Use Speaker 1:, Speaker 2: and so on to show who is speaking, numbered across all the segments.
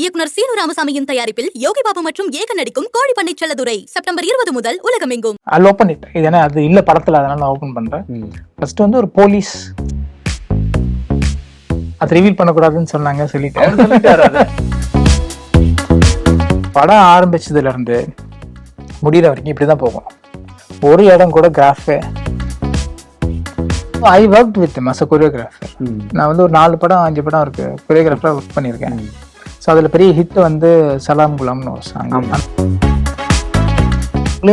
Speaker 1: இயக்குனர் சீனு ராமசாமியின் தயாரிப்பில் யோகி பாபு மற்றும் ஏக நடிக்கும் கோழி பண்ணை செல்லதுரை செப்டம்பர் 20 முதல் உலகமெங்கும்.
Speaker 2: I'll open it. இது ஏன்னா அது இல்ல படத்துல, அதனால நான் ஓபன் பண்றேன். ஃபர்ஸ்ட் வந்து ஒரு போலீஸ், அது ரிவீல் பண்ணக்கூடாதுன்னு சொன்னாங்க, சொல்லிட்டேன். படம் ஆரம்பிச்சதுல இருந்து முடிகிற வரைக்கும் இப்படிதான் போகும். ஒரு இடம் கூட கிராஃபு. I work with as a choreographer. நான் வந்து ஒரு 4 படம் 5 படம் இருக்கு கொரியோகிராஃபராக ஒர்க் பண்ணியிருக்கேன். ஸோ அதில் பெரிய ஹிட் வந்து சலாம் குலாம்னு ஒரு சாங்.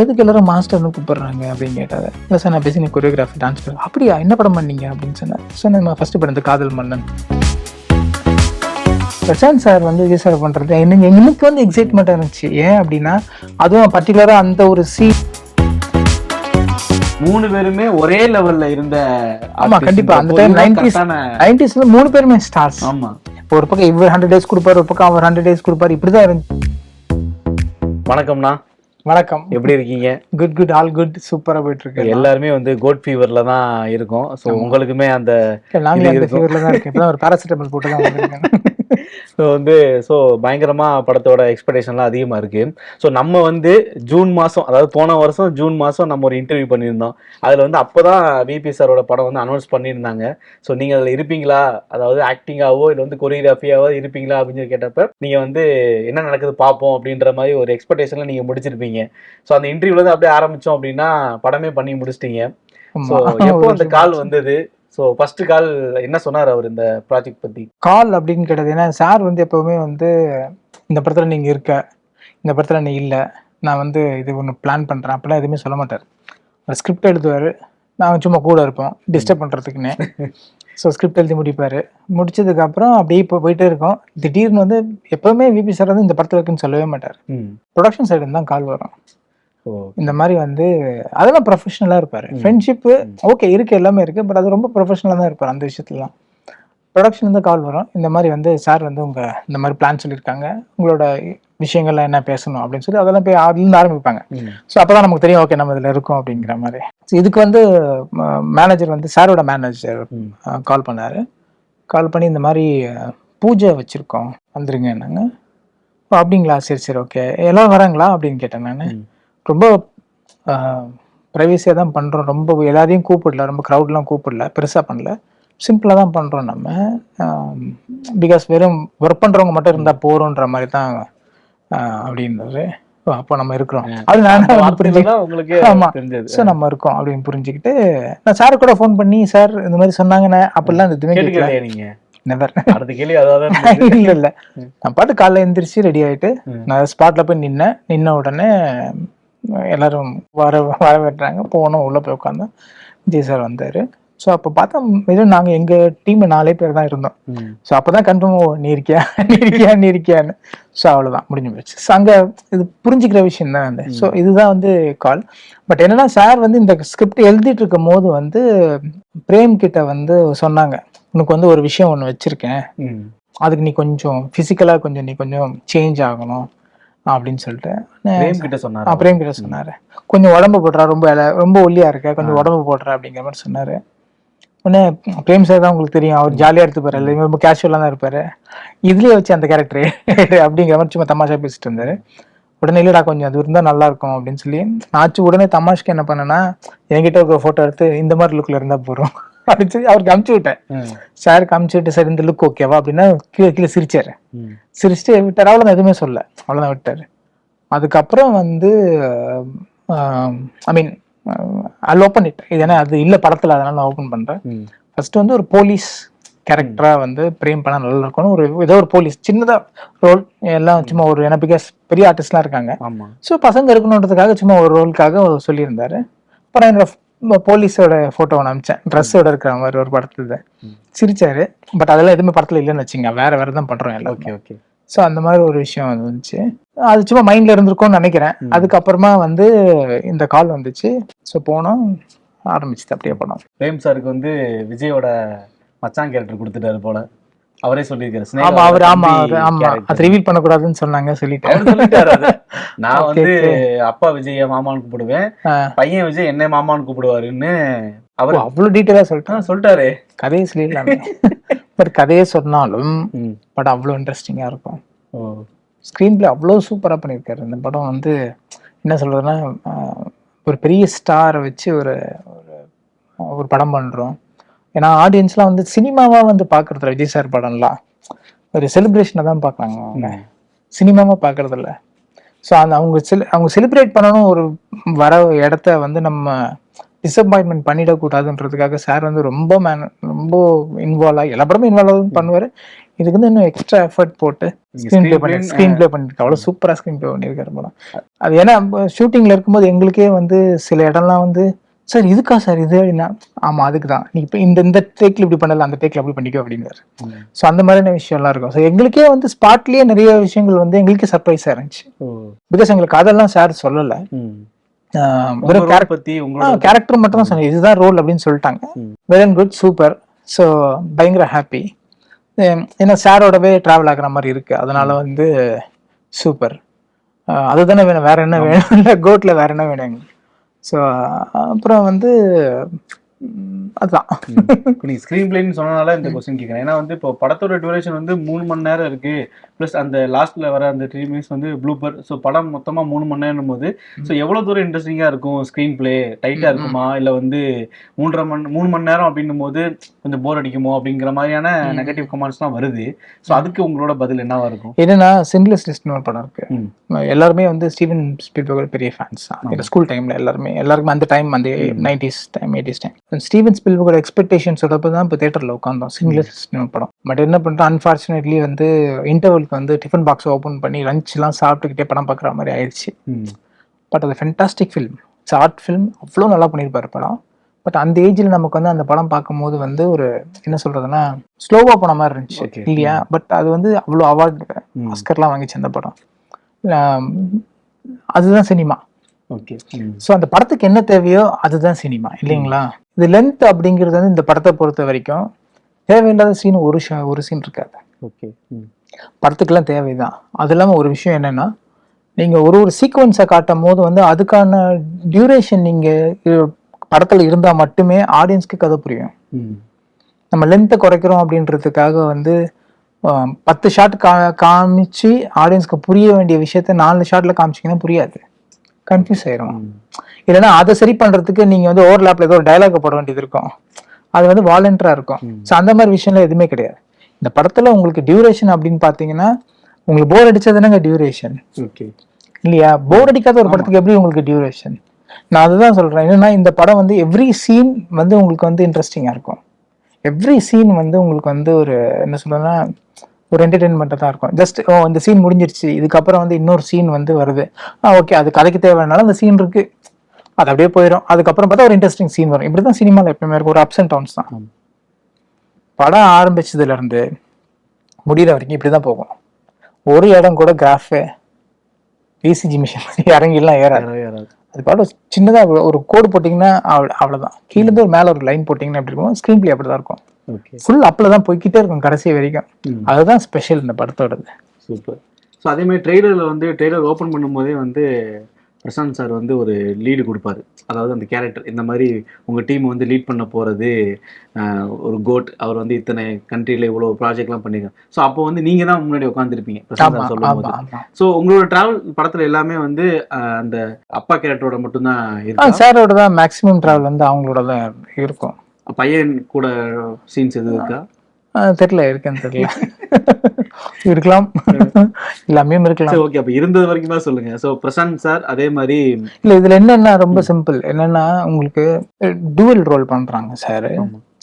Speaker 2: எதுக்கு எல்லாரும் மாஸ்டர்னு கூப்பிடுறாங்க அப்படின்னு கேட்டாங்க. இல்லை சார், நான் பேசி கொரியோகிராஃபி டான்ஸ் பண்ணுறேன். அப்படியா, என்ன படம் பண்ணீங்க அப்படின்னு சொன்னேன். ஸோ நம்ம ஃபர்ஸ்ட் படம் இந்த காதல் மன்னன். பிரசாந்த் சார் வந்து விஜய் சார் பண்ணுறது எனக்கு வந்து எக்ஸைட்மெண்ட்டாக இருந்துச்சு. ஏன் அப்படின்னா, அதுவும் பர்டிகுலராக அந்த ஒரு
Speaker 3: மூணு பேருமே ஒரே லெவல்ல இருந்த.
Speaker 2: ஆமா, கண்டிப்பா அந்த டைம் 90s 3 பேருமே ஸ்டார்ஸ். ஆமா, ஒரு பக்கம் இவர் 100 days கொடுப்பாரு, ஒரு பக்கம் அவர் 100 days கொடுப்பாரு. இப்படிதான் இருந்துச்சு.
Speaker 3: வணக்கம்ண்ணா.
Speaker 2: வணக்கம்,
Speaker 3: எப்படி இருக்கீங்க?
Speaker 2: குட் குட், ஆல் குட், சூப்பரா போயிட்டு இருக்கு.
Speaker 3: எல்லாருமே வந்து கோட் ஃபீவர்ல தான் இருக்கும். ஸோ உங்களுக்குமே அந்த
Speaker 2: ஃபீவர்ல தான் இருக்கு. இப்பதான் ஒரு பாராசிட்டமால் போட்டு தான் வந்திருக்கேன்.
Speaker 3: ஸோ பயங்கரமாக படத்தோட எக்ஸ்பெக்டேஷன்லாம் அதிகமாக இருக்குது. ஸோ நம்ம வந்து ஜூன் மாதம், அதாவது போன வருஷம் ஜூன் மாதம் நம்ம ஒரு இன்டர்வியூ பண்ணியிருந்தோம். அதில் வந்து அப்போ தான் விபி சாரோட படம் வந்து அனௌன்ஸ் பண்ணியிருந்தாங்க. ஸோ நீங்கள் அதில் இருப்பீங்களா, அதாவது ஆக்டிங்காவோ இல்லை வந்து கொரியோகிராஃபியாவோ இருப்பீங்களா அப்படின்னு சொல்லி கேட்டப்ப நீங்கள் வந்து என்ன நடக்குது பார்ப்போம் அப்படின்ற மாதிரி ஒரு எக்ஸ்பெக்டேஷனில் நீங்கள் முடிச்சிருப்பீங்க. ஸோ அந்த இன்டர்வியூலேருந்து அப்படியே ஆரம்பித்தோம் அப்படின்னா படமே பண்ணி முடிச்சிட்டிங்க. ஸோ எப்போ அந்த கால் வந்தது? ஸோ ஃபர்ஸ்ட் கால் என்ன சொன்னார் அவர் இந்த ப்ராஜெக்ட் பற்றி? கால்
Speaker 2: அப்படின்னு கேட்டது, ஏன்னா சார் வந்து எப்போவுமே வந்து இந்த படத்தில் நீங்கள் இருக்க, இந்த படத்தில் நீ இல்லை, நான் வந்து இது ஒன்று பிளான் பண்ணுறேன் அப்படிலாம் எதுவுமே சொல்ல மாட்டார். ஒரு ஸ்கிரிப்ட் எழுதுவார், நாங்கள் சும்மா கூட இருப்போம் டிஸ்டர்ப் பண்ணுறதுக்குன்னு. ஸோ ஸ்கிரிப்ட் எழுதி முடிப்பார். முடிச்சதுக்கப்புறம் அப்படியே இப்போ போயிட்டே இருக்கோம். திடீர்னு வந்து எப்போவுமே விபி சார் வந்து இந்த படத்தில் இருக்குன்னு சொல்லவே மாட்டார். ப்ரொடக்ஷன் சைடு தான் கால் வரும். இந்த மாதிரி வந்து அதெல்லாம் ப்ரொஃபஷனலா இருப்பாரு. ஃப்ரெண்ட்ஷிப்பு ஓகே இருக்கு, எல்லாமே இருக்கு, பட் அது ரொம்ப ப்ரொஃபஷனலா தான் இருப்பாரு அந்த விஷயத்துலாம். ப்ரொடக்ஷன் வந்து கால் வரும், இந்த மாதிரி வந்து சார் வந்து உங்க இந்த மாதிரி பிளான் சொல்லியிருக்காங்க, உங்களோட விஷயங்கள்லாம் என்ன பேசணும் அப்படின்னு சொல்லி அதெல்லாம் போய் அதுலேருந்து ஆரம்பிப்பாங்க. ஸோ அப்போதான் நமக்கு தெரியும், ஓகே நம்ம இதில் இருக்கோம் அப்படிங்கிற மாதிரி. ஸோ இதுக்கு வந்து மேனேஜர் வந்து சாரோட மேனேஜர் கால் பண்ணாரு. கால் பண்ணி இந்த மாதிரி பூஜை வச்சிருக்கோம் வந்துருங்க என்னங்க. அப்படிங்களா, சரி சரி ஓகே, எல்லாம் வராங்களா அப்படின்னு கேட்டேன் நான். ரொம்ப ப்ரைவசியாக தான் பண்ணுறோம், ரொம்ப எல்லாரையும் கூப்பிடல, ரொம்ப க்ரௌட்லாம் கூப்பிடல, பெருசாக பண்ணல, சிம்பிளாக தான் பண்ணுறோம் நம்ம. பிகாஸ் வெறும் ஒர்க் பண்ணுறவங்க மட்டும் இருந்தால் போகிறோன்ற மாதிரி தான் அப்படின்றது. அப்போ நம்ம இருக்கிறோம் அது நான்
Speaker 3: உங்களுக்கு.
Speaker 2: ஆமாம், ஸோ நம்ம இருக்கோம் அப்படின்னு புரிஞ்சுக்கிட்டு நான் சார் கூட ஃபோன் பண்ணி, சார் இந்த மாதிரி சொன்னாங்கண்ணே அப்படிலாம் எதுவுமே கேட்கல.
Speaker 3: நீங்கள்
Speaker 2: நெவர்
Speaker 3: அடுத்த கேள்வி அதாவது
Speaker 2: இல்லை இல்லை, நான் பாட்டு காலைல எழுந்திரிச்சு ரெடி ஆகிட்டு நான் ஸ்பாட்டில் போய் நின்ன உடனே எல்லாரும் வரவேற்றாங்க. போனோம், உள்ளே போய் உட்காந்தோம். விஜய் சார் வந்தார். ஸோ அப்போ பார்த்தா வெறும் நாங்கள் எங்கள் டீம் 4 பேர் தான் இருந்தோம். ஸோ அப்போ தான் கன்ஃபார்ம், நீ இருக்கியான்னு. ஸோ அவ்வளோதான், முடிஞ்சு போச்சு. ஸோ அங்கே இது புரிஞ்சுக்கிற விஷயம் தான் அந்த. ஸோ இதுதான் வந்து கால். பட் என்னன்னா, சார் வந்து இந்த ஸ்கிரிப்ட் எழுதிட்டு இருக்கும் போது வந்து பிரேம் கிட்ட வந்து சொன்னாங்க, உனக்கு வந்து ஒரு விஷயம் ஒன்று வச்சிருக்கேன், அதுக்கு நீ கொஞ்சம் ஃபிசிக்கலாக கொஞ்சம் நீ கொஞ்சம் சேஞ்ச் ஆகணும் அப்படின்னு சொல்லிட்டு பிரேம் கிட்ட சொன்னாரு. கொஞ்சம் உடம்பு போடுறா, ரொம்ப ஒல்லியா இருக்க, கொஞ்சம் உடம்பு போடுறா அப்படிங்கிற மாதிரி சொன்னாரு. உடனே பிரேம் சார் தான் உங்களுக்கு தெரியும், அவர் ஜாலியா எடுத்துப்பாரு, எல்லாமே ரொம்ப கேஷுவலா தான் இருப்பாரு. இதுலயே வச்சு அந்த கேரக்டர் அப்படிங்கிற மாதிரி சும்மா தமாஷா பேசிட்டு இருந்தாரு. உடனே இல்லடா கொஞ்சம் அது இருந்தா நல்லா இருக்கும் அப்படின்னு சொல்லி ஆச்சு. உடனே தமாஷ்க்கு என்ன பண்ணேன்னா, என்கிட்ட ஒரு போட்டோ எடுத்து இந்த மாதிரி லுக்ல இருந்தா போறோம் அப்படின்னு சொல்லி அவருக்கு அமுச்சு விட்டேன். சாருக்கு அமுச்சு விட்டு, சார் இந்த லுக் ஓகேவா அப்படின்னா கீழே சிரிச்சாரு. சிரிச்சுட்டு விட்டாரு. அவ்வளோதான், எதுவுமே சொல்ல, அவ்வளோதான் விட்டாரு. அதுக்கப்புறம் வந்து ஐ மீன் I'll open it. இது ஏன்னா அது இல்லை படத்தில், அதனால நான் ஓப்பன் பண்ணுறேன். ஃபர்ஸ்ட் வந்து ஒரு போலீஸ் கேரக்டரா வந்து பிரேம் பண்ணா நல்லா இருக்கணும். ஏதோ ஒரு போலீஸ் சின்னதா ரோல், எல்லாம் சும்மா ஒரு, ஏன்னா பிகாஸ் பெரிய ஆர்டிஸ்ட்லாம் இருக்காங்க. ஸோ பசங்க இருக்கணுன்றதுக்காக சும்மா ஒரு ரோலுக்காக சொல்லியிருந்தாரு. அப்புறம் என்னோட போலீஸோட போட்டோ ஒன்று அமிச்சேன், ட்ரெஸ்ஸோட இருக்கிற மாதிரி ஒரு படத்துல. சிரிச்சாரு. பட் அதெல்லாம் எதுவுமே படத்துல இல்லைன்னு வச்சுங்க, வேற தான் பண்றோம் எல்லாம். Okay okay. ஸோ அந்த மாதிரி ஒரு விஷயம் வந்துச்சு. அது சும்மா மைண்ட்ல இருந்திருக்கும்னு நினைக்கிறேன். அதுக்கப்புறமா வந்து இந்த கால் வந்துச்சு. ஸோ போனோம், ஆரம்பிச்சுது அப்படியே படம்.
Speaker 3: பிரேம் சாருக்கு வந்து விஜயோட மச்சான் கேரக்டர் கொடுத்துட்டாரு போல, அவரே சொல்லியிருக்காரு.
Speaker 2: ஆமா அவர் அது ரிவீல் பண்ணக்கூடாதுன்னு சொன்னாங்க, சொல்லிட்டாரு.
Speaker 3: நான் வந்து அப்பா விஜய மாமான்னு கூப்பிடுவேன், பையன் விஜய் என்ன மாமான்னு கூப்பிடுவாருன்னு அவர்
Speaker 2: அவ்வளவு டீட்டெயிலா
Speaker 3: சொல்லிட்டாரு.
Speaker 2: கதையை சொல்லிடலாமே. பட் கதையே சொன்னாலும் பட் அவ்வளவு இன்ட்ரெஸ்டிங்கா இருக்கும். ஸ்க்ரீன் பிளே அவ்வளோ சூப்பராக பண்ணியிருக்காரு. இந்த படம் வந்து என்ன சொல்கிறதுன்னா, ஒரு பெரிய ஸ்டாரை வச்சு ஒரு ஒரு படம் பண்ணுறோம். ஏன்னா ஆடியன்ஸ்லாம் வந்து சினிமாவாக வந்து பார்க்குறதில்ல. விஜய் சார் படம்லாம் ஒரு செலிப்ரேஷனை தான் பார்க்குறாங்க அவங்க, சினிமாவாக பார்க்குறதில்ல. ஸோ அந்த அவங்க செலிப்ரேட் பண்ணணும், ஒரு வர இடத்த வந்து நம்ம டிசப்பாயின்மெண்ட் பண்ணிடக்கூடாதுன்றதுக்காக சார் வந்து ரொம்ப இன்வால்வ் ஆகி எல்லா படமும் இன்வால்வ் ஆகும் பண்ணுவார். இதுக்கு வந்து இன்னும் எக்ஸ்ட்ரா எஃபர்ட் போட்டு ஸ்க்ரீன் ப்ளே பண்ணியிருக்காரு. அவ்வளோ சூப்பராக ஸ்க்ரீன் ப்ளே பண்ணியிருக்காரு படம். அது ஏன்னா ஷூட்டிங்கில் இருக்கும்போது எங்களுக்கே வந்து சில இடம்லாம் வந்து சார் இதுக்கா சார் இது அப்படின்னா, ஆமாம் அதுக்கு தான் நீ இப்போ இந்த டேக்கில் இப்படி பண்ணல, அந்த டேக்கில் அப்படி பண்ணிக்கோ அப்படின்னாரு. ஸோ அந்த மாதிரியான விஷயம்லாம் இருக்கும். ஸோ எங்களுக்கே வந்து ஸ்பாட்லேயே நிறைய விஷயங்கள் வந்து எங்களுக்கே சர்ப்ரைஸாக இருந்துச்சு. பிகாஸ் எங்களுக்கு அதெல்லாம் சார் சொல்லலை, கேரக்டர் மட்டும் தான் சொன்னேன், இதுதான் ரோல் அப்படின்னு சொல்லிட்டாங்க. Well and good, super. So பயங்கர ஹாப்பி. ஏன்னா சாரோடவே டிராவல் ஆகுற மாதிரி இருக்கு, அதனால வந்து சூப்பர். அதுதானே வேணும், வேற என்ன வேணும், இல்லை கோட்ல வேற என்ன வேணும் எங்களுக்கு. ஸோ அப்புறம் வந்து அதுதான்.
Speaker 3: நீ ஸ்க்ரீன் பிளேன்னு சொன்னனால இந்த கொஸ்டின் கேட்குறேன். ஏன்னா வந்து இப்போ படத்தோட டியூரேஷன் வந்து 3 மணி நேரம் இருக்கு, ப்ளஸ் அந்த லாஸ்ட்ல வர அந்த 3 மினிட்ஸ் வந்து ப்ளூப்பர். ஸோ படம் மொத்தமாக 3 மணி நேரம் போது ஸோ எவ்வளோ தூரம் இன்ட்ரெஸ்டிங்காக இருக்கும் ஸ்க்ரீன் பிளே, டைட்டாக இருக்குமா, இல்லை வந்து 3 மணி நேரம் அப்படின்னும் போது கொஞ்சம் போர் அடிக்குமோ அப்படிங்கிற மாதிரியான நெகட்டிவ் கமெண்ட்ஸ்லாம் வருது. ஸோ அதுக்கு உங்களோட பதில் என்னவா இருக்கும்?
Speaker 2: என்னன்னா சிண்ட்லர்ஸ் லிஸ்ட்னு ஒரு படம் இருக்கு. எல்லாருமே வந்து ஸ்டீவன் ஸ்பீல்பர்க் பெரிய ஃபேன்ஸ் தான் ஸ்கூல் டைம்ல. எல்லாருக்குமே அந்த டைம், அந்த 90s time 80s time Steven ஸ்பீல்பர்கோட எக்ஸ்பெக்டேஷன்ஸோட தான் இப்போ தேட்டரில் உட்காந்தோம். சிண்ட்லர்ஸ் லிஸ்ட்னு படம். பட் என்ன பண்ணுறோம், அன்ஃபார்ச்சுனேட்லி வந்து இன்டர்வலுக்கு வந்து டிஃபன் பாக்ஸ் ஓப்பன் பண்ணி லஞ்ச்லாம் சாப்பிட்டுக்கிட்டே படம் பார்க்குற மாதிரி ஆயிடுச்சு. பட் அது fantastic film, it's art film, அவ்வளோ நல்லா பண்ணியிருப்பாரு படம். பட் அந்த ஏஜில் நமக்கு வந்து அந்த படம் பார்க்கும்போது வந்து ஒரு என்ன சொல்றதுன்னா ஸ்லோவாக போன மாதிரி இருந்துச்சு இல்லையா. பட் அது வந்து அவ்வளோ அவார்டு ஆஸ்கர்லாம் வாங்கிச்சு அந்த படம். அதுதான் சினிமா.
Speaker 3: ஓகே.
Speaker 2: ஸோ அந்த படத்துக்கு என்ன தேவையோ அதுதான் சினிமா இல்லைங்களா. இது லென்த் அப்படிங்கிறது வந்து இந்த படத்தை பொறுத்த வரைக்கும் தேவையில்லாத சீன் ஒரு சீன் இருக்காது.
Speaker 3: ஓகே.
Speaker 2: படத்துக்கெல்லாம் தேவைதான். அது இல்லாமல் ஒரு விஷயம் என்னன்னா, நீங்கள் ஒரு சீக்வன்ஸை காட்டும் போது வந்து அதுக்கான டியூரேஷன் நீங்கள் படத்தில் இருந்தால் மட்டுமே ஆடியன்ஸ்க்கு கதை புரியும். நம்ம லென்த்தை குறைக்கிறோம் அப்படின்றதுக்காக வந்து 10 ஷாட் காமிச்சு ஆடியன்ஸ்க்கு புரிய வேண்டிய விஷயத்த 4 ஷாட்ல காமிச்சிங்கன்னா புரியாது, கன்ஃபியூஸ் ஆயிரும். இல்லைன்னா அதை சரி பண்றதுக்கு நீங்க வந்து ஓவர்லாப்ல ஏதோ ஒரு டைலாக் போட வேண்டியது இருக்கும், அது வந்து வாலண்டரா இருக்கும். ஸோ அந்த மாதிரி விஷயம்லாம் எதுவுமே கிடையாது இந்த படத்துல. உங்களுக்கு டியூரேஷன் அப்படின்னு பாத்தீங்கன்னா, உங்களுக்கு போர் அடிச்சதுனாங்க டியூரேஷன் இல்லையா. போர் அடிக்காத ஒரு படத்துக்கு எப்படி உங்களுக்கு டியூரேஷன்? நான் அதுதான் சொல்றேன். என்னன்னா இந்த படம் வந்து எவ்ரி சீன் வந்து உங்களுக்கு வந்து இன்ட்ரெஸ்டிங்கா இருக்கும். எவ்ரி சீன் வந்து உங்களுக்கு வந்து ஒரு என்ன சொல்றதுன்னா ஒரு என்டர்டெயின்மெண்ட்டாக தான் இருக்கும். ஜஸ்ட் இந்த சீன் முடிஞ்சிருச்சு, இதுக்கப்புறம் வந்து இன்னொரு சீன் வந்து வருது, ஓகே அது கதைக்கு தேவையானாலும் அந்த சீன் இருக்கு, அது அப்படியே போயிடும். அதுக்கப்புறம் பார்த்தா ஒரு இன்ட்ரெஸ்டிங் சீன் வரும். இப்படிதான் சினிமாவில் எப்பவுமே இருக்கும், ஒரு அப்ஸ் அண்ட் டவுன்ஸ் தான். படம் ஆரம்பிச்சதுல இருந்து முடிகிற வரைக்கும் இப்படிதான் போகும். ஒரு இடம் கூட கிராஃபு பிசிஜி மிஷின் இறங்கிலாம் ஏறாது. அது பாட்டு சின்னதா ஒரு கோடு போட்டிங்கன்னா அவ்வளவுதான். கீழேருந்து ஒரு மேல ஒரு லைன் போட்டிங்கன்னா எப்படி இருக்கும், ஸ்க்ரீன் பிளே அப்படிதான் இருக்கும். ஃபுல் அப்ல தான் போய்கிட்டே இருக்கும் கடைசி வரைக்கும். அதுதான் ஸ்பெஷல் இந்த படத்தோடது.
Speaker 3: சூப்பர். ஸோ அதே மாதிரி ட்ரெய்லரில் வந்து ட்ரெய்லர் ஓப்பன் பண்ணும்போதே வந்து பிரசாந்த் சார் வந்து ஒரு லீடு கொடுப்பாரு. அதாவது அந்த கேரக்டர் இந்த மாதிரி உங்கள் டீம் வந்து லீட் பண்ண போகிறது ஒரு கோட், அவர் வந்து இத்தனை கண்ட்ரியில் இவ்வளோ ப்ராஜெக்ட்லாம் பண்ணியிருக்காங்க. ஸோ அப்போ வந்து நீங்கள் தான் முன்னாடி உட்காந்துருப்பீங்க பிரசாந்த் சார் சொல்லும் போது. ஸோ உங்களோட ட்ராவல் படத்தில் எல்லாமே வந்து அந்த அப்பா கேரக்டரோட மட்டும்தான் இருக்கும்.
Speaker 2: சாரோட தான் மேக்ஸிமம் ட்ராவல் வந்து அவங்களோட தான் இருக்கும்.
Speaker 3: பையன் கூட சீன்ஸ் எதுவும் இருக்கா?
Speaker 2: தெரியல, இருக்குன்னு தெரியல. இருக்கலாம், எல்லாமே இருக்கலாம்.
Speaker 3: ஓகே, அப்ப இருந்தது வரைக்கும் தான் சொல்லுங்க. சோ பிரசாந்த் சார் அதே மாதிரி
Speaker 2: இல்ல, இதுல என்னன்னா ரொம்ப சிம்பிள். என்னன்னா உங்களுக்கு டூவல் ரோல் பண்றாங்க சார்.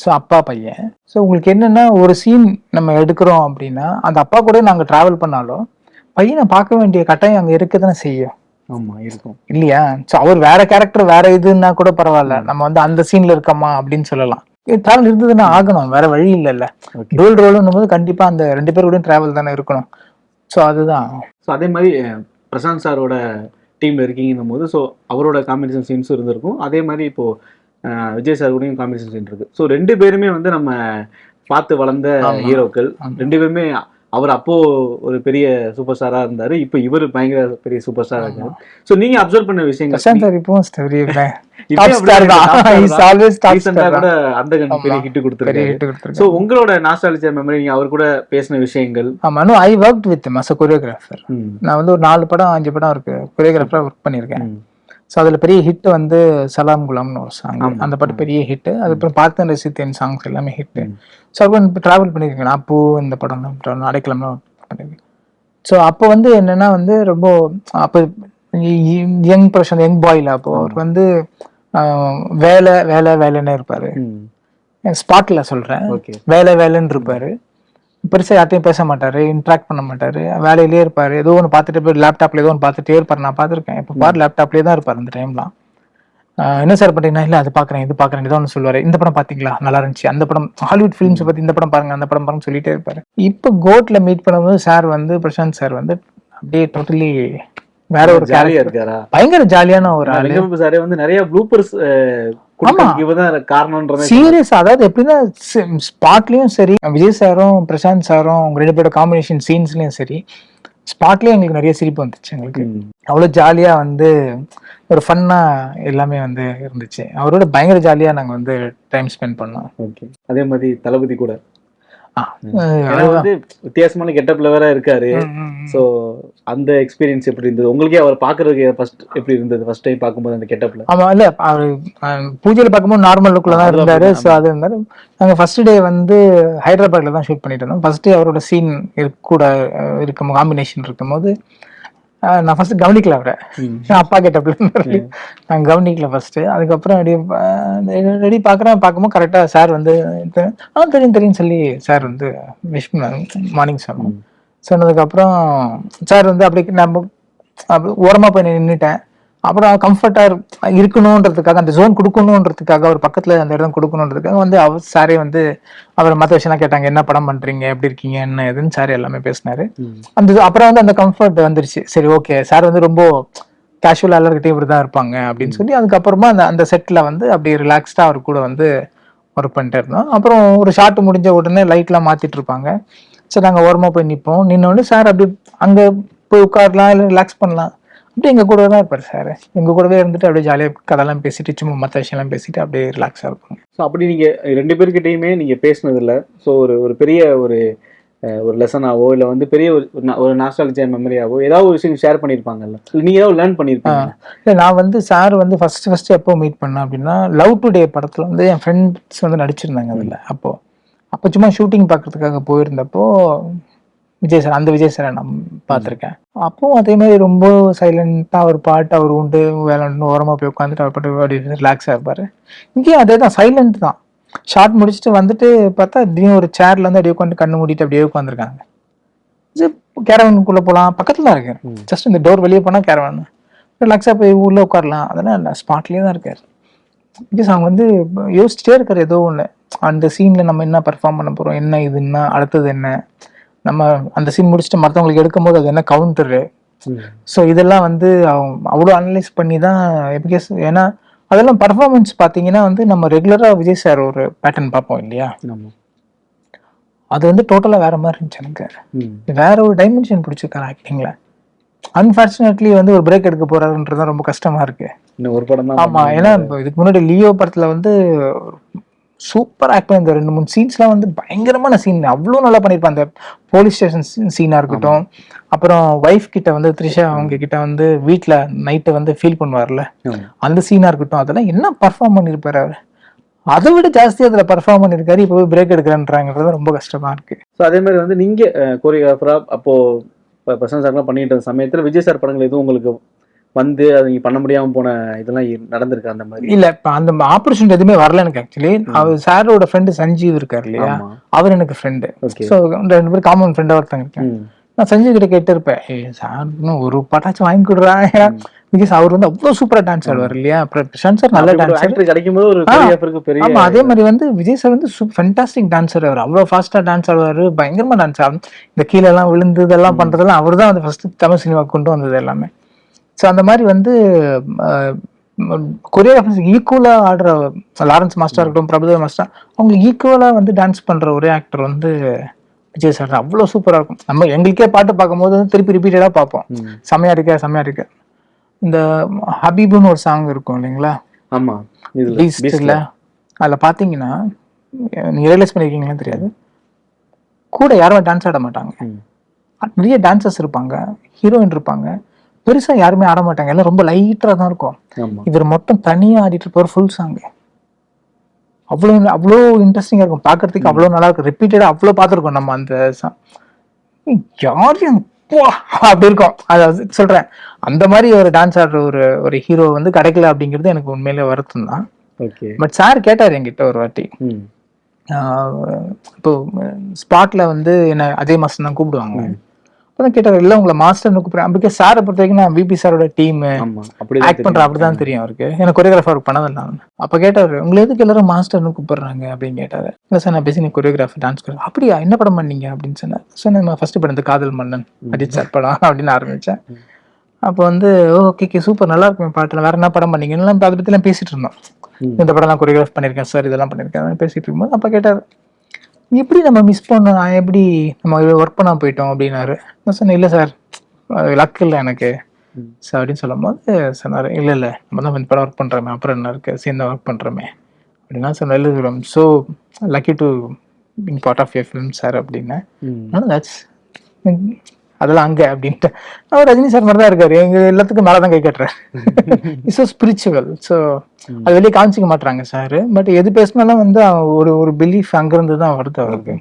Speaker 2: ஸோ அப்பா பையன். ஸோ உங்களுக்கு என்னன்னா ஒரு சீன் நம்ம எடுக்கிறோம் அப்படின்னா அந்த அப்பா கூட நாங்க டிராவல் பண்ணாலும் பையனை பார்க்க வேண்டிய கட்டாயம் அங்க இருக்குதானே செய்யும்.
Speaker 3: ஆமா, இருக்கும்
Speaker 2: இல்லையா. ஸோ அவர் வேற கேரக்டர் வேற இதுன்னா கூட பரவாயில்ல, நம்ம வந்து அந்த சீன்ல இருக்கமா அப்படின்னு சொல்லலாம். டிராவல் இருந்ததுன்னா ஆகணும், வேற வழி இல்லைல்ல. டூல் ரோல்னும் போது கண்டிப்பா அந்த 2 பேர் கூட டிராவல் தானே இருக்கணும். ஸோ அதுதான்.
Speaker 3: ஸோ அதே மாதிரி பிரசாந்த் சாரோட டீம்ல இருக்கீங்கன்னும் போது ஸோ அவரோட காம்பினேஷன் சீன்ஸும் இருந்திருக்கும். அதே மாதிரி இப்போ விஜய் சார் கூடயும் காம்பினேஷன் சீன் இருக்கு. ஸோ 2 பேருமே வந்து நம்ம பார்த்து வளர்ந்த ஹீரோக்கள். 2 பேருமே அவர் அப்போ ஒரு பெரிய சூப்பர் ஸ்டாரா இருந்தாரு, இப்போ இவர் பயங்கர பெரிய சூப்பர் ஸ்டாரா இருக்காரு. சோ நீங்க அப்சர்வ் பண்ண விஷயங்கள்
Speaker 2: பிரசாந்த் சார் இப்போ பெரிய
Speaker 3: இப்பயே
Speaker 2: டாப் ஸ்டார்
Speaker 3: அப்படிதான்
Speaker 2: தான்.
Speaker 3: top star
Speaker 2: He's
Speaker 3: தான்.
Speaker 2: always top
Speaker 3: Recent ஆ
Speaker 2: star
Speaker 3: கூட
Speaker 2: தான்.
Speaker 3: அந்தகன் பெரிய
Speaker 2: ஆமா.
Speaker 3: ஹிட்
Speaker 2: பெரிய
Speaker 3: கொடுத்திருக்காரு.
Speaker 2: ஹிட்
Speaker 3: சோ
Speaker 2: கொடுத்திருக்காரு.
Speaker 3: உங்களோட நாஸ்டாலஜியா மெமரி, நீங்க அவர் கூட பேசின விஷயங்கள்.
Speaker 2: ஆமா, no, I worked with him as a choreographer.
Speaker 3: ம்.
Speaker 2: நான் வந்து ஒரு 4 படம் 5 படம் அவருக்கு கொரியோகிராஃபரா ஒர்க் பண்ணியிருக்கேன்.
Speaker 3: ம்.
Speaker 2: ஸோ அதில் பெரிய ஹிட் வந்து சலாம் குலாம்னு ஒரு சாங்.
Speaker 3: ஆமா.
Speaker 2: அந்த பாட்டு பெரிய ஹிட். அதுக்கப்புறம் பார்த்தன் ரசித்தேன் சாங்ஸ் எல்லாமே ஹிட்.
Speaker 3: ம்.
Speaker 2: ஸோ அப்போ இப்போ ட்ராவல் பண்ணியிருக்கேன். நான் பூ இந்த படம் அடைக்கலம்லாம் பண்ணியிருக்கேன். ஸோ அப்போ வந்து என்னன்னா வந்து ரொம்ப அப்போ யங் பர்சன், யங் பாயில். அப்போ அவர் வந்து வேலை வேலை வேலைன்னு இருப்பாரு.
Speaker 3: ம்.
Speaker 2: ஸ்பாட்ல சொல்றேன்,
Speaker 3: ஓகே.
Speaker 2: வேலை வேலைன்னு இருப்பாரு. பெருசா யார்ட்டையும் பேச மாட்டாரு, இன்ட்ராக்ட் பண்ண மாட்டாரு, வேலையிலேயே இருப்பாரு. ஏதோ ஒன்று பார்த்துட்டு போய் லேப்டாப்ல ஏதோ ஒன்று பார்த்துட்டே இருப்பாரு. நான் பார்த்துருக்கேன். இப்போ பாரு லேப்டாப்லேயே தான் இருப்பாரு அந்த டைம்லாம். என்ன சார் பண்றீங்கன்னா, இல்லை அது பார்க்குறேன் இது பார்க்குறேன் ஏதோ ஒன்று சொல்லுவாரு. இந்த படம் பார்த்தீங்களா, நல்லா இருந்துச்சு, அந்த படம் ஹாலிவுட் ஃபிலிம்ஸை பற்றி இந்த படம் பாருங்க, அந்த படம் பாருங்க சொல்லிட்டே இருப்பாரு. இப்போ கோட்ல மீட் பண்ணும்போது சார் வந்து பிரசாந்த் சார் வந்து அப்படியே டோட்டலி வேற ஒரு
Speaker 3: ஜாலியா
Speaker 2: கேரக்டர்.
Speaker 3: இருக்காரா?
Speaker 2: பயங்கர ஜாலியான ஒரு ஆளு.
Speaker 3: வெங்கட் சாரே வந்து நிறைய ப்ளூப்பர்ஸ் இவதான் காரணம்ன்றத.
Speaker 2: சீரியஸ், அதாவது எப்படின்னா ஸ்பாட்லயும் சரி, விஜய் சாரும் பிரசாந்த் சாரும் அவங்க 2 பேரோட காம்பினேஷன் சீன்ஸ்லயும் சரி, ஸ்பாட்லயும் எங்களுக்கு நிறைய சிரிப்பு வந்துச்சு. எங்களுக்கு அவ்வளவு ஜாலியா வந்து ஒரு ஃபன்னா எல்லாமே வந்து இருந்துச்சு. அவரோட பயங்கர ஜாலியா நாங்க வந்து டைம் ஸ்பெண்ட் பண்ணோம்.
Speaker 3: ஓகே. அதே மாதிரி தளபதி கூட ஏன்னா
Speaker 2: அதுதான்.
Speaker 3: வந்து வித்தியாசமான கெட்டப்ல வேற இருக்காரு. சோ அந்த எக்ஸ்பீரியன்ஸ் எப்படி இருந்தது உங்களுக்கு? அவர் பாக்குறதுக்கு ஃபர்ஸ்ட் எப்படி இருந்தது? ஃபர்ஸ்ட் டைம் பாக்கும்போது அந்த கெட்டப்ல?
Speaker 2: ஆமா, இல்ல அவரு பூஜையில பார்க்கும்போது நார்மல் லுக்ல தான் இருந்தாரு. ஸோ அது இருந்தாரு. நாங்க ஃபர்ஸ்ட் டே வந்து ஹைதராபாத்ல தான் ஷூட் பண்ணிட்டு இருந்தோம். ஃபர்ஸ்ட் டே அவரோட சீன் கூட இருக்கும் காம்பினேஷன் இருக்கும்போது நான் ஃபர்ஸ்ட் கவனிக்கல அவரை. அப்பா கெட்டப்ல நான் கவனிக்கல ஃபர்ஸ்ட். அதுக்கப்புறம் ரெடி பார்க்கும்போது கரெக்டா சார் வந்து தெரியும் தெரியும் சொல்லி சார் வந்து விஷ் மார்னிங் சொன்னோம். சொன்னதுக்கப்புறம் சார் வந்து அப்படி நம்ம ஓரமா போய் நின்றுட்டேன். அப்புறம் கம்ஃபர்ட்டா இருக்கணும்ன்றதுக்காக, அந்த ஜோன் கொடுக்கணுன்றதுக்காக, அவர் பக்கத்துல அந்த இடம் கொடுக்கணுன்றதுக்காக வந்து அவர் சாரே வந்து அவர் மற்ற விஷயம்லாம் கேட்டாங்க, என்ன படம் பண்றீங்க, எப்படி இருக்கீங்க, என்ன எதுன்னு சார் எல்லாமே பேசினாரு. அந்த அப்புறம் வந்து அந்த கம்ஃபர்ட் வந்துருச்சு. சரி ஓகே, சார் வந்து ரொம்ப கேஷுவலா எல்லாருக்கிட்டையும் இப்படிதான் இருப்பாங்க அப்படின்னு சொல்லி அதுக்கப்புறமா அந்த செட்ல வந்து அப்படி ரிலாக்ஸ்டா அவர் கூட வந்து ஒர்க் பண்ணிட்டு இருந்தோம். அப்புறம் ஒரு ஷாட் முடிஞ்ச உடனே லைட்லாம் மாத்திட்டு இருப்பாங்க. சரி நாங்க ஓரமா போய் நிற்போம். நின்னோடனே சார் அப்படி அங்க போய் உட்காரலாம், இல்லை ரிலாக்ஸ் பண்ணலாம், அப்படியே எங்க கூட தான் இருப்பாரு சார். எங்க கூடவே இருந்துட்டு அப்படியே ஜாலியா கதெல்லாம் பேசிட்டு சும்மா மற்ற விஷயம்லாம் பேசிட்டு அப்படியே ரிலாக்ஸா இருப்பாங்க.
Speaker 3: ஸோ அப்படி நீங்க 2 பேர்கிட்டயுமே நீங்க பேசினது இல்லை. ஸோ ஒரு பெரிய ஒரு லெசனாவோ இல்லை வந்து பெரிய ஒரு நாஸ்டாலஜியா மெமரியாவோ ஏதாவது ஒரு விஷயம் ஷேர் பண்ணியிருப்பாங்கல்ல, நீங்க ஏதாவது லேர்ன் பண்ணியிருப்பாங்க?
Speaker 2: இல்லை, நான் வந்து சார் வந்து ஃபர்ஸ்ட் எப்போ மீட் பண்ணேன் அப்படின்னா, லவ் டுடே படத்துல வந்து என் ஃப்ரெண்ட்ஸ் வந்து நடிச்சிருந்தாங்க அதுல. அப்போ சும்மா ஷூட்டிங் பார்க்கறதுக்காக போயிருந்தப்போ விஜய் சாரை நான் பார்த்துருக்கேன். அப்போ அதே மாதிரி ரொம்ப சைலண்டா ஒரு பாட்டு அவர் உண்டு வேலை ஓரமா போய் உட்காந்துட்டு அவர் பாட்டு அப்படி ரிலாக்ஸா இருப்பாரு. இங்கேயும் அதே தான், சைலண்ட் தான். ஷார்ட் முடிச்சுட்டு வந்துட்டு பார்த்தா திடீர்னு ஒரு சேர்ல இருந்து அப்படியே உட்காந்து கண்ணு மூடிட்டு அப்படியே உட்காந்துருக்காங்க. கேரவனுக்குள்ள போகலாம், பக்கத்துல தான் இருக்கேன். ஜஸ்ட் இந்த டோர் வெளியே போனா கேரவன், ரிலாக்ஸா போய் உள்ள உட்காரலாம். அதெல்லாம் ஸ்பாட்லயே தான் இருக்காரு. பிகாஸ் அவங்க வந்து யோசிச்சுட்டே இருக்காரு ஏதோ ஒண்ணு. அந்த சீன்ல நம்ம என்ன பெர்ஃபார்ம் பண்ண போறோம், என்ன இதுன்னா அடுத்தது என்ன, நம்ம அந்த சீன் முடிச்சுட்டு மற்றவங்களுக்கு எடுக்கும் போது அது என்ன கவுண்டரு. ஸோ இதெல்லாம் வந்து அவ்வளோ அனலைஸ் பண்ணி தான். பிகாஸ் ஏன்னா அதெல்லாம் பர்ஃபார்மன்ஸ் பார்த்தீங்கன்னா வந்து நம்ம ரெகுலரா விஜய் சார் ஒரு பேட்டர்ன் பார்ப்போம் இல்லையா, அது வந்து டோட்டலா வேற மாதிரி இருந்துச்சு. எனக்கு வேற ஒரு டைமென்ஷன் பிடிச்சிருக்காரு ஆக்டிங்ல. அன்பார்ச்சுனேட்லி வந்து ஒரு பிரேக் எடுக்க போறாருன்றது ரொம்ப கஷ்டமா இருக்கு.
Speaker 3: ஒரு படம் தான்.
Speaker 2: ஆமா, ஏன்னா இதுக்கு முன்னாடி லியோ படத்துல வந்து சூப்பர் ஆக்ட் பண்ணி 2-3 சீன்ஸ்லாம் வந்து பயங்கரமான சீன், அவ்வளோ நல்லா பண்ணியிருப்பான். அந்த போலீஸ் ஸ்டேஷன் சீனா இருக்கட்டும், அப்புறம் ஒய்ஃப் கிட்ட வந்து த்ரிஷா அவங்க கிட்ட வந்து வீட்டுல நைட்டு வந்து ஃபீல் பண்ணுவார்ல, அந்த சீனா இருக்கட்டும், அதெல்லாம் என்ன பர்ஃபார்ம் பண்ணியிருப்பாரு அவர். அதை விட ஜாஸ்தி அதுல பர்ஃபார்ம் பண்ணியிருக்காரு. இப்போ பிரேக் எடுக்கிறான்றாங்கிறது ரொம்ப கஷ்டமா இருக்கு.
Speaker 3: ஸோ அதே மாதிரி வந்து நீங்க கோரியோகிராஃபரா அப்போ பிரசாந்த் சார்லாம் பண்ணிட்டு இருந்த சமயத்துல விஜய் சார் படங்கள் எதுவும் உங்களுக்கு வந்து அது நீங்க பண்ண முடியாம போன இதெல்லாம் நடந்திருக்கு அந்த மாதிரி?
Speaker 2: இல்ல, இப்ப அந்த ஆப்பர்ச்சுனிட்டி எதுவுமே வரல எனக்கு. ஆக்சுவலி அவர் சாரோட ஃப்ரெண்டு சஞ்சீவ் இருக்காரு இல்லையா, அவர் எனக்கு ஃப்ரெண்டு. ஸோ 2 பேரும் காமன் ஃப்ரெண்டா ஒருத்தங்க இருக்கேன். நான் சஞ்சீவ் கிட்ட கேட்டு இருப்பேன், சார் இன்னும் ஒரு பட்டாச்சும் வாங்கி கொடுறாங்க. பிகாஸ் அவர் வந்து அவ்வளவு சூப்பரா டான்ஸ் ஆடுவார் இல்லையா. பிரசாந்த் சார் நல்ல டான்ஸர் கிடைக்கும் போது ஒரு பெரிய. ஆமா, அதே மாதிரி வந்து விஜய் சார் வந்து ஃபென்டாஸ்டிக் டான்ஸர். அவர் அவ்வளவு ஃபாஸ்டா டான்ஸ் ஆடுவாரு, பயங்கரமா டான்ஸ் ஆடும். இந்த கீழே எல்லாம் விழுந்து இதெல்லாம் பண்றதெல்லாம் அவர் தான் வந்து ஃபர்ஸ்ட் தமிழ் சினிமா கொண்டு வந்தது எல்லாமே. ஸோ அந்த மாதிரி வந்து கொரியோகிராஃபர்ஸ் ஈக்குவலா ஆடுற லாரன்ஸ் மாஸ்டர் இருக்கட்டும், பிரபுதேவா மாஸ்டர், அவங்க ஈக்குவலா வந்து டான்ஸ் பண்ற ஒரே ஆக்டர் வந்து விஜய் சார் அவ்வளோ சூப்பரா இருக்கும். நம்ம எங்களுக்கே பாட்டு பார்க்கும்போது வந்து திருப்பி ரிப்பீட்டடா பார்ப்போம். செமையா இருக்க. இந்த ஹபீபுன்னு ஒரு சாங் இருக்கும் இல்லைங்களா,
Speaker 3: ஆமா
Speaker 2: பீஸ்ட்ல, அதுல பாத்தீங்கன்னா நீங்க ரியலைஸ் பண்ணிருக்கீங்களான்னு தெரியாது, கூட யாருமே டான்ஸ் ஆட மாட்டாங்க. நிறைய டான்சர்ஸ் இருப்பாங்க, ஹீரோயின் இருப்பாங்க, பெருசா யாருமே ஆட மாட்டாங்க, எல்லாம் ரொம்ப லைட்டா தான் இருக்கும். இவர் மொத்தம் தனியா ஆடிட்டு இருப்பார் ஃபுல் சாங். அவ்வளோ இன்ட்ரெஸ்டிங்கா இருக்கும் பார்க்கறதுக்கு, அவ்வளோ நல்லா இருக்கும். ரிப்பீட்டடா அவ்வளோ பார்த்துருக்கோம் நம்ம அந்த சாங். யாரையும் அப்படி இருக்கும். அதாவது சொல்றேன், அந்த மாதிரி ஒரு டான்ஸ் ஆடுற ஒரு ஹீரோ வந்து கிடைக்கல அப்படிங்கிறது எனக்கு உண்மையிலே வருத்தம் தான். பட் சார் கேட்டார் என்கிட்ட ஒரு வாட்டி, இப்போ ஸ்பாட்ல வந்து என்ன அதே மாசம் தான் கூப்பிடுவாங்க. அப்பதான் கேட்டார், இல்ல உங்களை மாஸ்டர்னு கூப்பிடுறேன். பிகாஸ் சாரை பொறுத்த வரைக்கும் நான் விபி சாரோட டீம் ஆக்ட் பண்றேன் அப்படிதான் தெரியும் அவருக்கு. எனக்கு கொரியோகிராஃபர் பண்ணதில்லை. அப்ப கேட்டாரு, உங்களை எதுக்கு எல்லாரும் மாஸ்டர்னு கூப்பிடுறாங்க அப்படின்னு கேட்டாரு. இல்லை சார் நான் பேசி கொரியோகிராஃபர் டான்ஸ் கற்றுறேன். அப்படியா, என்ன படம் பண்ணீங்க அப்படின்னு சொன்னேன். சார் நான் ஃபர்ஸ்ட் படம் இந்த காதல் மன்னன் அஜித் சார் படம் அப்படின்னு ஆரம்பிச்சேன். அப்போ வந்து ஓகே சூப்பர் நல்லா இருக்கும் பாட்டுல, வேற என்ன படம் பண்ணீங்கன்னு அதை பத்தி எல்லாம் பேசிட்டு இருந்தோம். இந்த படம்லாம் கொரியோகிராஃப் பண்ணிருக்கேன் சார், இதெல்லாம் பண்ணிருக்கேன் பேசிட்டு இருக்கும்போது அப்ப கேட்டாரு, எப்படி நம்ம மிஸ் பண்ணோம், நான் எப்படி நம்ம ஒர்க் பண்ண போயிட்டோம் அப்படின்னாரு. நான் சொன்னேன், இல்லை சார் லக் இல்லை எனக்கு சார் அப்படின்னு சொல்லும் போது சொன்னார், இல்லை நம்ம தான் இந்த படம் ஒர்க் பண்ணுறோமே, அப்புறம் என்ன இருக்கு சேர்ந்து ஒர்க் பண்ணுறோமே அப்படின்னா சொன்னேன். இல்லை so lucky to being part of your film sir அப்படின்னு. அதெல்லாம் அங்கே அப்படின்ட்டு அவர் ரஜினி சார் மாதிரி தான் இருக்காரு, எங்க எல்லாத்துக்கும் மேலே தான் கை கட்டுறாரு. It's so spiritual. ஸோ அது வெளியே காமிச்சிக்க மாட்டாங்க சார். பட் எது பேசினாலும் வந்து ஒரு பிலீஃப் அங்கிருந்து தான் வருது அவருக்கு.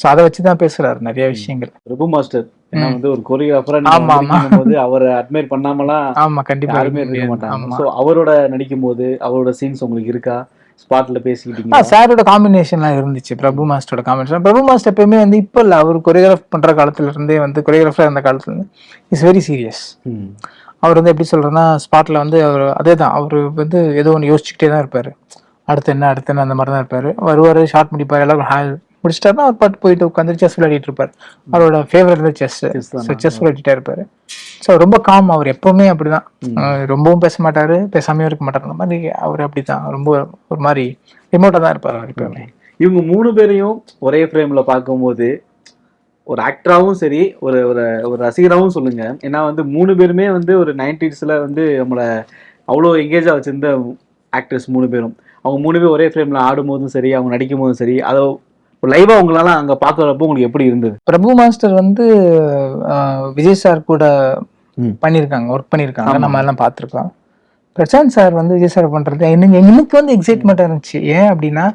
Speaker 2: ஸோ அதை வச்சு தான் பேசுறாரு நிறைய விஷயங்கள்.
Speaker 3: பிரபு மாஸ்டர் வந்து ஒரு கொரியோகிராஃபரா அவரை அட்மையர் பண்ணாமலாம்
Speaker 2: ஆமா கண்டிப்பா
Speaker 3: யாருமே இருக்க மாட்டாங்க. ஸோ அவரோட நடிக்கும் போது அவரோட சீன்ஸ் உங்களுக்கு இருக்கா, ஸ்பாட்ல பேசிக்கிட்டீங்க?
Speaker 2: சாரோட காம்பினேஷன்லாம் இருந்துச்சு, பிரபு மாஸ்டரோட காம்பினேஷன். பிரபு மாஸ்டர் எப்பயுமே வந்து இப்போ இல்லை, அவர் கொரியோகிராஃப் பண்ற காலத்துல இருந்தே வந்து கொரியோகிராஃபர் இருந்த காலத்துல இருந்து இஸ் வெரி சீரியஸ். அவர் வந்து எப்படி சொல்றேன்னா ஸ்பாட்ல வந்து அவர் அதே தான், அவர் வந்து ஏதோ ஒன்று யோசிச்சுக்கிட்டே தான் இருப்பாரு, அடுத்து என்ன அந்த மாதிரி தான் இருப்பாரு. வருவாரு, ஷார்ட் முடிப்பாரு, எல்லாரும் முடிச்சிட்டாருன்னா அவர் பாட்டு போயிட்டு உட்காந்து செஸ் விளையாடிட்டு இருப்பாரு. அவரோட ஃபேவரட் செஸ் விளையாடிட்டே இருப்பாரு. ஸோ ரொம்ப காம் அவர் எப்பவுமே அப்படிதான், ரொம்பவும் பேச மாட்டாரு, பேசாமையும் இருக்க மாட்டாரு. அந்த மாதிரி அவர் அப்படிதான் ரொம்ப ஒரு மாதிரி ரிமோட்டா தான் இருப்பாரு அவர் எப்பவுமே.
Speaker 3: இவங்க 3 பேரையும் ஒரே ஃப்ரேம்ல பார்க்கும்போது ஒரு ஆக்டராகவும் சரி, ஒரு ஒரு ரசிகராகவும் சொல்லுங்க. ஏன்னா வந்து 3 பேருமே வந்து ஒரு 90s வந்து நம்மளை அவ்வளோ எங்கேஜா வச்சிருந்த ஆக்டர்ஸ் 3 பேரும். அவங்க 3 பேரும் ஒரே ஃப்ரேம்ல ஆடும் போதும் சரி, அவங்க நடிக்கும் போதும் சரி, அதை லைவா உங்களால அங்க பாக்குறப்போ உங்களுக்கு எப்படி இருந்தது?
Speaker 2: பிரபு மாஸ்டர் வந்து விஜய் சார் கூட பண்ணிருக்காங்க, ஒர்க் பண்ணிருக்காங்க, நம்ம எல்லாம் பார்த்துருக்கோம். பிரசாந்த் சார் வந்து விஜய் சார் பண்றது எனக்கு வந்து எக்ஸைட்மெண்டா இருந்துச்சு. ஏன் அப்படின்னா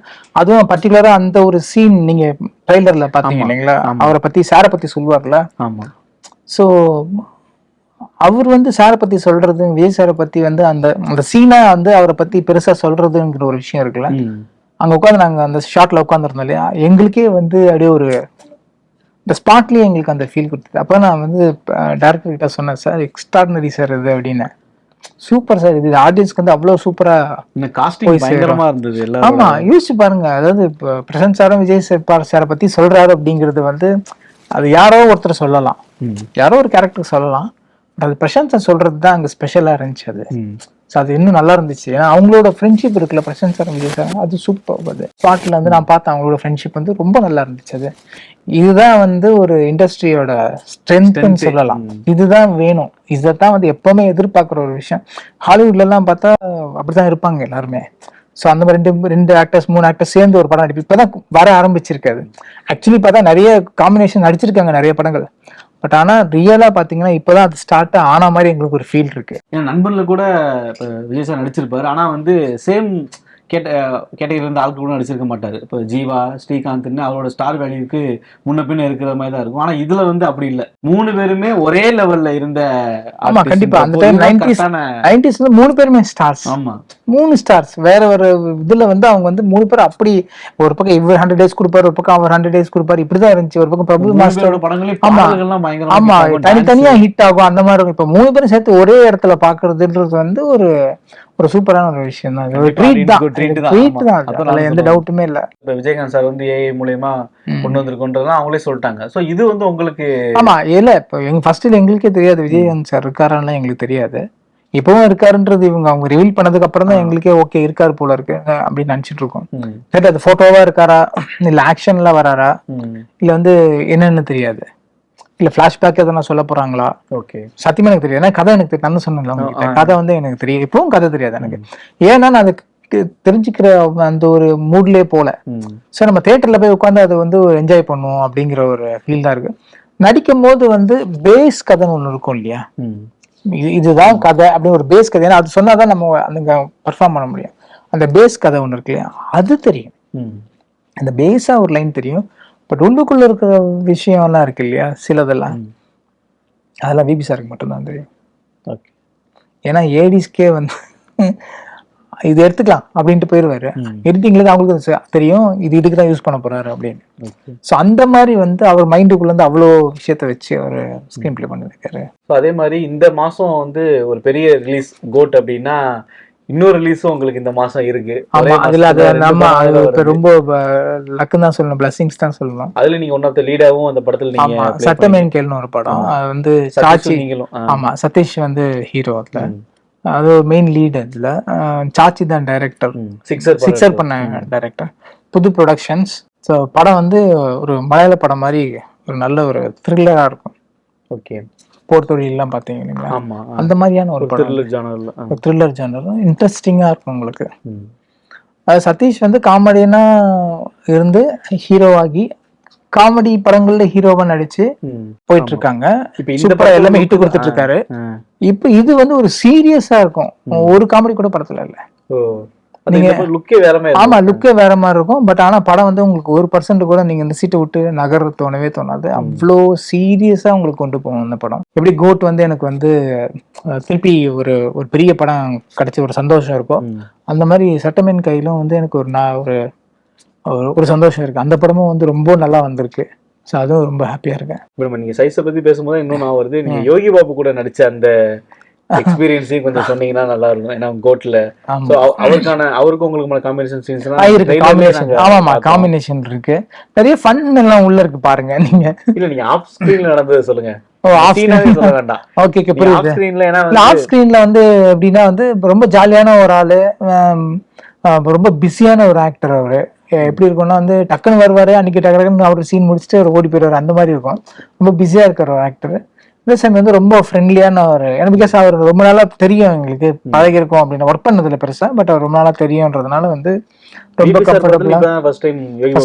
Speaker 2: அதுவும் பர்டிகுலரா அந்த ஒரு சீன் நீங்க ட்ரைலர்ல பாத்தீங்க இல்லைங்களா, அவரை பத்தி சாரை பத்தி சொல்லுவார்ல. ஸோ அவர் வந்து சாரை பத்தி சொல்றது, விஜய் சாரை பத்தி வந்து அந்த சீனா வந்து அவரை பத்தி பெருசா சொல்றதுங்கிற ஒரு விஷயம் இருக்குல்ல. அங்க உட்காந்து நாங்க அந்த ஷாட்ல உட்காந்துருந்தோம் இல்லையா, எங்களுக்கே வந்து அப்படியே ஒரு இந்த ஸ்பாட்லயே எங்களுக்கு அந்த ஃபீல் கொடுத்தது. அப்ப நான் வந்து டைரக்டர் கிட்ட சொன்னேன், சார் எக்ஸ்ட்ராடினரி சார் இது அப்படின்னு. சூப்பர் சார், இது ஆடியன்ஸ்க்கு வந்து அவ்வளவு சூப்பரா
Speaker 3: இருந்தது.
Speaker 2: ஆமா யோசிச்சு பாருங்க, அதாவது இப்போ பிரசாந்த் சாரும் விஜய் சாரை பத்தி சொல்றாரு அப்படிங்கிறது வந்து அது யாரோ ஒருத்தர் சொல்லலாம், யாரோ ஒரு கேரக்டர் சொல்லலாம், அது பிரசாந்த் சார் சொல்றது தான் அங்க ஸ்பெஷலா இருந்துச்சு. அது அது இன்னும் நல்லா இருந்துச்சு. ஏன்னா அவங்களோட ஃப்ரெண்ட்ஷிப் இருக்குல்ல, பிரசாந்த் சார் விஜய் சார், அது சூப்பர். அது ஸ்பாட்ல வந்து நான் பார்த்தேன், அவங்களோட ஃப்ரெண்ட்ஷிப் வந்து ரொம்ப நல்லா இருந்துச்சு. அது இதுதான் வந்து ஒரு இண்டஸ்ட்ரியோட ஸ்ட்ரென்த்னு சொல்லலாம். இதுதான் வேணும், இதைத்தான் வந்து எப்பவுமே எதிர்பார்க்குற ஒரு விஷயம். ஹாலிவுட்ல எல்லாம் பார்த்தா அப்படிதான் இருப்பாங்க எல்லாருமே. ஸோ அந்த மாதிரி 2 ஆக்டர்ஸ் 3 ஆக்டர்ஸ் சேர்ந்து ஒரு படம் நடிப்பு இப்பதான் வர ஆரம்பிச்சிருக்காது. ஆக்சுவலி பார்த்தா நிறைய காம்பினேஷன் நடிச்சிருக்காங்க நிறைய படங்கள். பட் ஆனா ரியலா பாத்தீங்கன்னா இப்பதான் அது ஸ்டார்ட் ஆன மாதிரி எங்களுக்கு ஒரு ஃபீல் இருக்கு.
Speaker 3: ஏன்னா நண்பன்ல கூட விஜய் சார் நடிச்சிருப்பாரு, ஆனா வந்து சேம் கேட்டகரியில இருந்த ஆட்கள் கூட நடிச்சிருக்க மாட்டாரு. இப்போ ஜீவா, ஸ்ரீகாந்த்னு அவரோட ஸ்டார் வேல்யூக்கு முன்ன பின்ன இருக்கிற மாதிரி தான் இருக்கும். ஆனா இதுல வந்து அப்படி இல்லை, 3 பேருமே ஒரே லெவல்ல இருந்த.
Speaker 2: ஆமா கண்டிப்பா அந்த டைம் 90s 3 பேருமே ஸ்டார்ஸ்.
Speaker 3: ஆமா
Speaker 2: 3 ஸ்டார்ஸ். வேற ஒரு இதுல வந்து அவங்க வந்து 3 பேர் அப்படி ஒரு பக்கம் இவர் 100 days கொடுப்பாரு, ஒரு பக்கம் அவர் 100 days கொடுப்பாரு, இப்படிதான் இருந்துச்சு. ஒரு பக்கம் பிரபு மாஸ்டரோட
Speaker 3: படங்களே
Speaker 2: ஆமா தனித்தனியா ஹிட் ஆகும் அந்த மாதிரி இருக்கும். இப்ப 3 பேரும் சேர்த்து ஒரே இடத்துல பாக்குறதுன்றது வந்து ஒரு சூப்பரான ஒரு விஷயம் தான். ஒரு ட்ரீட் தான், அதுல எந்த டவுட்டுமே இல்ல.
Speaker 3: இப்ப விஜயகாந்த் சார் வந்து ஏஐ மூலமா கொண்டு வந்திருக்கோன்றதுலாம் அவங்களே சொல்லிட்டாங்க. சோ இது வந்து உங்களுக்கு
Speaker 2: ஆமா இல்ல, இப்ப எங்க ஃபர்ஸ்ட்ல எங்களுக்கே தெரியாது விஜயகாந்த் சார் இருக்காரான்னு எங்களுக்கு தெரியாது. இப்பவும் இருக்காருன்றது அவங்க ரிவீல் பண்ணதுக்கு அப்புறம் தான் எங்களுக்கே ஓகே இருக்காரு போல இருக்கு அப்படின்னு நினைச்சிட்டு இருக்கோம். சரி, அது போட்டோவா இருக்காரா இல்ல ஆக்ஷன்ல வராரா இல்ல வந்து என்னன்னு தெரியாது, இல்ல பிளாஷ்பேக் எதனா சொல்ல போறாங்களா,
Speaker 3: ஓகே
Speaker 2: சத்தியமா எனக்கு தெரியாது. ஏன்னா கதை எனக்கு நான் சொன்னேன்ல உங்ககிட்ட, கதை வந்து எனக்கு தெரியும், இப்பவும் கதை தெரியாது எனக்கு. ஏன்னா நான் அதுக்கு தெரிஞ்சுக்கிற அந்த ஒரு மூட்லயே போல. சோ நம்ம தியேட்டர்ல போய் உட்காந்து அதை வந்து என்ஜாய் பண்ணுவோம் அப்படிங்கிற ஒரு ஃபீல் தான் இருக்கு. நடிக்கும் போது வந்து பேஸ் கதைன்னு ஒண்ணு இருக்கும் இல்லையா, இதுதான் கதை அப்படின்னு ஒரு பேஸ் கதை. ஏன்னா அது சொன்னாதான் நம்ம அந்த பர்ஃபார்ம் பண்ண முடியும். அந்த பேஸ் கதை ஒண்ணு இருக்கு இல்லையா, அது தெரியும். அந்த பேஸா ஒரு லைன் தெரியும். பட் உள்ளுக்குள்ள இருக்கிற விஷயம்லாம் இருக்கு இல்லையா, சிலதெல்லாம் அதெல்லாம் விபி சாருக்கு மட்டும்தான் தெரியும். ஏன்னா ஏடிஸ்கே வந்து இது எடுத்துக்கலாம் அப்படின்ட்டு போயிடுவாரு. எடிட்டிங்ல அவங்களுக்கு தெரியும் இது இதுக்கு தான் யூஸ் பண்ண போறாரு அப்படின்னு. ஸோ அந்த மாதிரி வந்து அவர் மைண்டுக்குள்ள இருந்து அவ்வளோ விஷயத்த வச்சு அவர் ஸ்கிரீன் பிளே பண்ணிருக்காரு.
Speaker 3: ஸோ அதே மாதிரி இந்த மாசம் வந்து ஒரு பெரிய ரிலீஸ் கோட் அப்படின்னா இன்னொரு ரிலீஸும் உங்களுக்கு இந்த மாசம் இருக்கு.
Speaker 2: ஆமா, அதுல அது நம்ம ரொம்ப லக்கு தான் சொல்லணும், பிளஸிங்ஸ் தான் சொல்லணும்.
Speaker 3: அதுல நீங்க ஒன் ஆஃப் த லீடாவும் அந்த படத்துல நீங்க
Speaker 2: சட்டமேன் கேள்னு ஒரு படம், அது வந்து சாச்சி, ஆமா சதீஷ் வந்து ஹீரோ, அதுல அது ஒரு மெயின் லீட். அதுல சாச்சி தான் டைரக்டர், சிக்ஸர் பண்ண டைரக்டர், புது ப்ரொடக்ஷன்ஸ். ஸோ படம் வந்து ஒரு மலையாள படம் மாதிரி ஒரு நல்ல ஒரு த்ரில்லரா இருக்கும்.
Speaker 3: ஓகே,
Speaker 2: போர் தொழிலாம் பாத்தீங்கன்னா அந்த மாதிரியான ஒரு படம், த்ரில்லர் ஜானர், இன்ட்ரெஸ்டிங்கா இருக்கும் உங்களுக்கு. அது சதீஷ் வந்து காமெடியனா இருந்து ஹீரோவாகி காமெடி படங்கள்ல ஹீரோவா நடிச்சு போயிட்டு இருக்காங்க. இப்ப எல்லாமே ஹிட் கொடுத்துட்டு இருக்காரு. இப்ப இது வந்து ஒரு சீரியஸா இருக்கும், ஒரு காமெடி கூட படத்துல இல்ல. ஆமா, லுக்கே வேற மாதிரி இருக்கும். பட் ஆனா படம் வந்து உங்களுக்கு 1% கூட நீங்க இந்த சீட்டை விட்டு நகர தோணவே தோணாது. அவ்வளோ சீரியஸா உங்களுக்கு கொண்டு போகும் அந்த படம். எப்படி கோட் வந்து எனக்கு வந்து திருப்பி ஒரு ஒரு பெரிய படம் கிடைச்ச ஒரு சந்தோஷம் இருக்கும், அந்த மாதிரி சட்டமேன் கையிலும் வந்து எனக்கு ஒரு சந்தோஷம் இருக்கு. அந்த படமும் வந்து ரொம்ப நல்லா வந்திருக்கு. ஸோ அதுவும் ரொம்ப ஹாப்பியா இருக்கேன்.
Speaker 3: நீங்க சைஸை பத்தி பேசும்போது இன்னும் நான் வருது, நீங்க யோகி பாபு கூட நடிச்ச அந்த எக்ஸ்பீரியன்ஸையும் கொஞ்சம் சொன்னீங்கன்னா நல்லா இருக்கும். ஏன்னா கோட்ல அவருக்கும் உங்களுக்கு காம்பினேஷன் சீன்ஸ்லாம்
Speaker 2: இருக்கு. ஆமாமா, காம்பினேஷன் இருக்கு, நிறைய ஃபன் எல்லாம் உள்ள இருக்கு பாருங்க. நீங்க
Speaker 3: இல்ல நீங்க ஆஃப் ஸ்கிரீன்ல நடந்தது சொல்லுங்க.
Speaker 2: ஆஃப் ஸ்கிரீன்ல வந்து எப்படின்னா வந்து ரொம்ப ஜாலியான ஒரு ஆளு, ரொம்ப பிஸியான ஒரு ஆக்டர். அவரு எப்படி இருக்கும்னா வந்து டக்குன்னு வருவாரு, அன்னைக்கு டக்குன்னு அவர் சீன் முடிச்சுட்டு அவர் ஓடி போயிடுவாரு, அந்த மாதிரி இருக்கும். ரொம்ப பிஸியா இருக்கிற ஒரு ஆக்டர். இந்த சமயம் வந்து ரொம்ப ஃப்ரெண்ட்லியான ஒரு, எனக்கு பிகாஸ் அவர் ரொம்ப நாளா தெரியும், எங்களுக்கு பழகி இருக்கும் அப்படின்னு, ஒர்க் பண்ணதுல பெருசா, பட் அவர் ரொம்ப நாளா தெரியும்ன்றதுனால வந்து ரொம்ப கம்ஃபர்டபுளா ஃபர்ஸ்ட்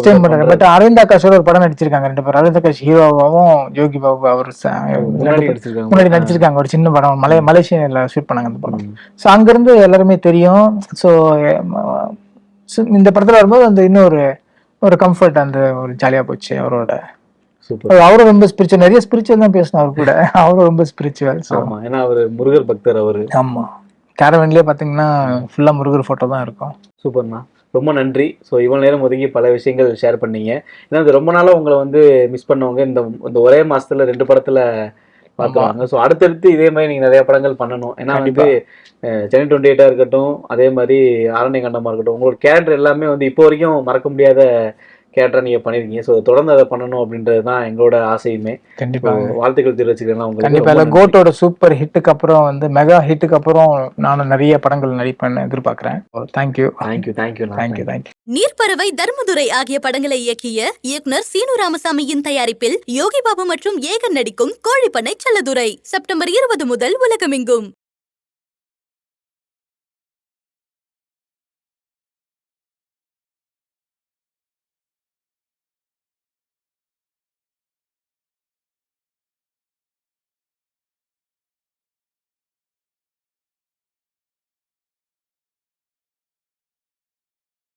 Speaker 2: டைம் பண்றாரு. பட் அரவிந்த் ஆகாஷோட ஒரு படம் நடிச்சிருக்காங்க 2 பேர். அரவிந்த் ஆகாஷ் ஹீரோவாவும் யோகி பாபு அவர் முன்னாடி நடிச்சிருக்காங்க ஒரு சின்ன படம், மலேசியால ஷூட் பண்ணாங்க அந்த படம். ஸோ அங்கிருந்து எல்லாருமே தெரியும். ஸோ இந்த படத்துல வரும்போது அந்த இன்னொரு ஒரு கம்ஃபர்ட், அந்த ஒரு ஜாலியா போச்சு அவரோட. அவரும் ரொம்ப ஸ்பிரிச்சுவல், நிறைய ஸ்பிரிச்சுவல் தான் பேசணும் அவர் கூட. அவரும் ரொம்ப ஸ்பிரிச்சுவல்.
Speaker 3: ஏன்னா அவர் முருகர் பக்தர் அவரு.
Speaker 2: ஆமா, கேரவன்லயே பாத்தீங்கன்னா ஃபுல்லா முருகர் போட்டோ தான் இருக்கும்.
Speaker 3: சூப்பர்ண்ணா, ரொம்ப நன்றி. ஸோ இவ்வளவு நேரம் ஒதுக்கி பல விஷயங்கள் ஷேர் பண்ணீங்க. ஏன்னா அது ரொம்ப நாளா உங்களை வந்து மிஸ் பண்ணவங்க இந்த ஒரே மாசத்துல 2 படத்துல பார்த்துவாங்க. ஸோ அடுத்தடுத்து இதே மாதிரி நீங்க நிறைய படங்கள் பண்ணணும். ஏன்னா வந்து சென்னை 28 இருக்கட்டும், அதே மாதிரி ஆரண்ய கண்டமா இருக்கட்டும், உங்களோட கேரக்டர் எல்லாமே வந்து இப்போ வரைக்கும் மறக்க முடியாத கேரக்டரா நீங்க பண்ணிருக்கீங்க. ஸோ தொடர்ந்து அதை பண்ணணும் அப்படின்றது தான் எங்களோட ஆசையுமே. கண்டிப்பா வாழ்த்துக்கள் தெரிவிச்சுக்கிறேன் உங்களுக்கு.
Speaker 2: கண்டிப்பா கோட்டோட சூப்பர் ஹிட்டுக்கு அப்புறம் வந்து மெகா ஹிட்டுக்கு அப்புறம் நானும் நிறைய படங்கள் நடிப்பேன்னு எதிர்பார்க்கிறேன். தேங்க்யூ.
Speaker 1: நீர்ப்பறவை, தர்மதுரை ஆகிய படங்களை இயக்கிய இயக்குனர் சீனு ராமசாமியின் தயாரிப்பில் யோகி பாபு மற்றும் ஏகன் நடிக்கும் கோழிப்பண்ணை செல்லதுரை செப்டம்பர் 20 முதல் உலகமெங்கும்.